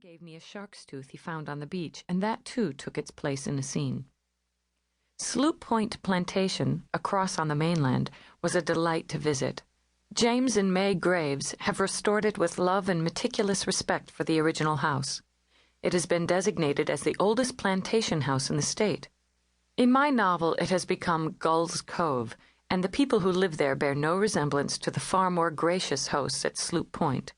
gave me a shark's tooth he found on the beach, and that too took its place in a scene. Sloop Point Plantation, across on the mainland, was a delight to visit. James and May Graves have restored it with love and meticulous respect for the original house. It has been designated as the oldest plantation house in the state. In my novel, it has become Gull's Cove, and the people who live there bear no resemblance to the far more gracious hosts at Sloop Point.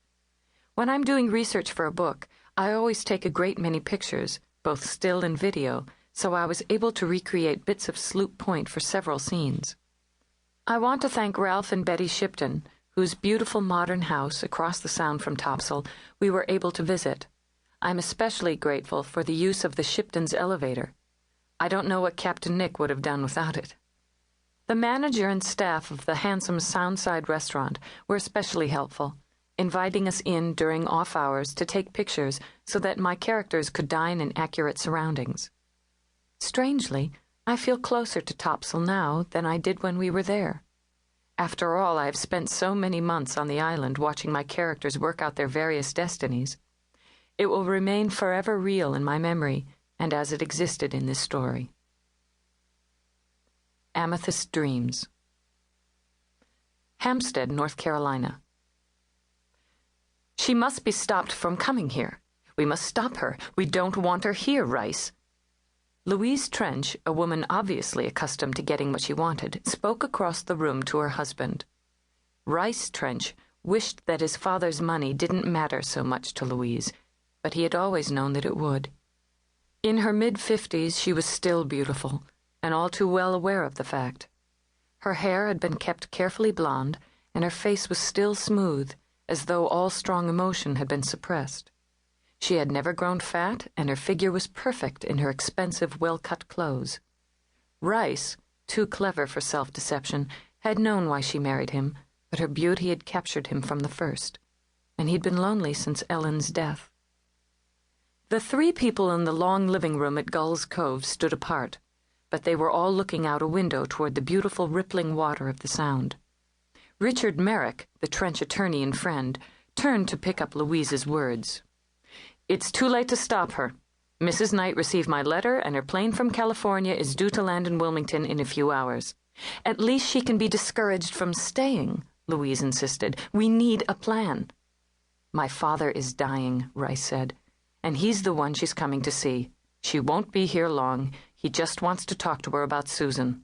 When I'm doing research for a book, I always take a great many pictures, both still and video, so I was able to recreate bits of Sloop Point for several scenes. I want to thank Ralph and Betty Shipton, whose beautiful modern house across the Sound from Topsail we were able to visit. I'm especially grateful for the use of the Shiptons' elevator. I don't know what Captain Nick would have done without it. The manager and staff of the handsome Soundside restaurant were especially helpful, inviting us in during off hours to take pictures so that my characters could dine in accurate surroundings. Strangely, I feel closer to Topsail now than I did when we were there. After all, I have spent so many months on the island watching my characters work out their various destinies. It will remain forever real in my memory and as it existed in this story. Amethyst Dreams. Hampstead, North Carolina. She must be stopped from coming here. We must stop her. We don't want her here, Rice. Louise Trench, a woman obviously accustomed to getting what she wanted, spoke across the room to her husband. Rice Trench wished that his father's money didn't matter so much to Louise, but he had always known that it would. In her mid-50s, she was still beautiful, and all too well aware of the fact. Her hair had been kept carefully blonde, and her face was still smooth, as though all strong emotion had been suppressed. She had never grown fat, and her figure was perfect in her expensive, well-cut clothes. Rice, too clever for self-deception, had known why she married him, but her beauty had captured him from the first, and he'd been lonely since Ellen's death. The three people in the long living room at Gull's Cove stood apart, but they were all looking out a window toward the beautiful rippling water of the Sound. Richard Merrick, the Trench attorney and friend, turned to pick up Louise's words. It's too late to stop her. Mrs. Knight received my letter, and her plane from California is due to land in Wilmington in a few hours. At least she can be discouraged from staying, Louise insisted. We need a plan. My father is dying, Rice said, and he's the one she's coming to see. She won't be here long. He just wants to talk to her about Susan.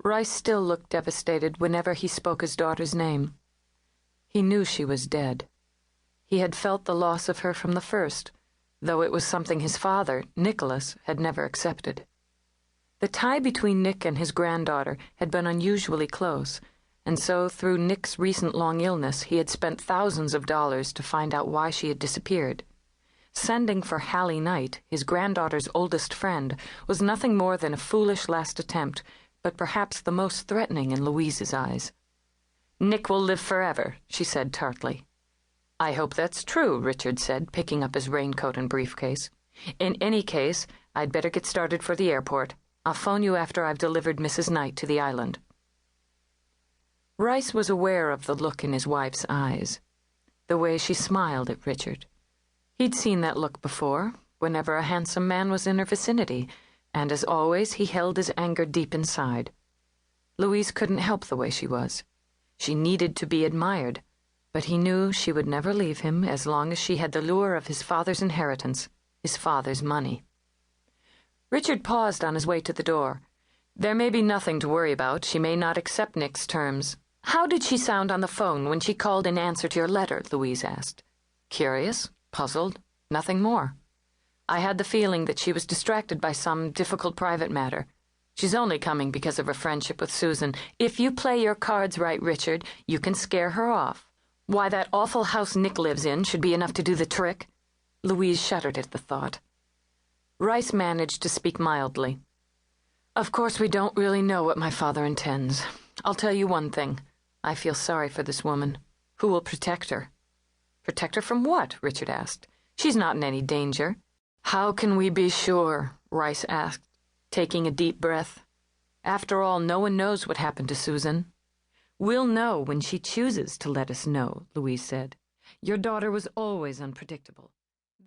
Rice still looked devastated whenever he spoke his daughter's name. He knew she was dead. He had felt the loss of her from the first, though it was something his father, Nicholas, had never accepted. The tie between Nick and his granddaughter had been unusually close, and so through Nick's recent long illness he had spent thousands of dollars to find out why she had disappeared. Sending for Hallie Knight, his granddaughter's oldest friend, was nothing more than a foolish last attempt, but perhaps the most threatening in Louise's eyes. Nick will live forever, she said tartly. I hope that's true, Richard said, picking up his raincoat and briefcase. In any case, I'd better get started for the airport. I'll phone you after I've delivered Mrs. Knight to the island. Rice was aware of the look in his wife's eyes, the way she smiled at Richard. He'd seen that look before, whenever a handsome man was in her vicinity, and as always he held his anger deep inside. Louise couldn't help the way she was. She needed to be admired, but he knew she would never leave him as long as she had the lure of his father's inheritance, his father's money. Richard paused on his way to the door. There may be nothing to worry about. She may not accept Nick's terms. How did she sound on the phone when she called in answer to your letter? Louise asked. Curious, puzzled, nothing more. I had the feeling that she was distracted by some difficult private matter. She's only coming because of her friendship with Susan. If you play your cards right, Richard, you can scare her off. Why, that awful house Nick lives in should be enough to do the trick. Louise shuddered at the thought. Rice managed to speak mildly. Of course, we don't really know what my father intends. I'll tell you one thing. I feel sorry for this woman. Who will protect her? Protect her from what? Richard asked. She's not in any danger. How can we be sure? Rice asked, taking a deep breath. After all, no one knows what happened to Susan. We'll know when she chooses to let us know, Louise said. Your daughter was always unpredictable.